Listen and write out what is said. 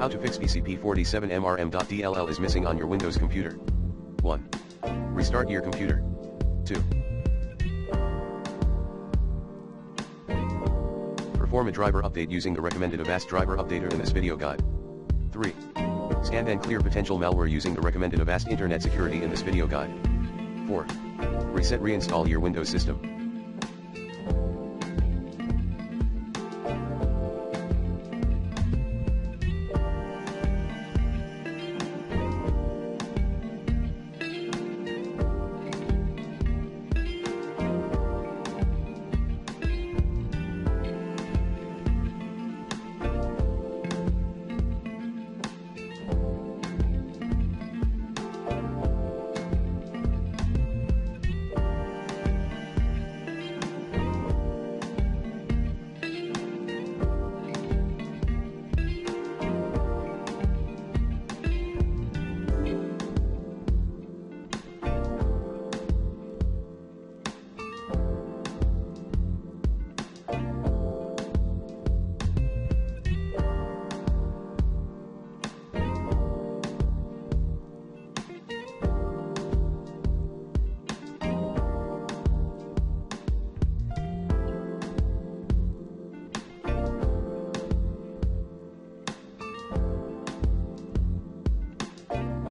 How to fix bcp47mrm.dll is missing on your Windows computer. 1. Restart your computer. 2. Perform a driver update using the recommended Avast driver updater in this video guide. 3. Scan and clear potential malware using the recommended Avast internet security in this video guide. 4. Reinstall your Windows system.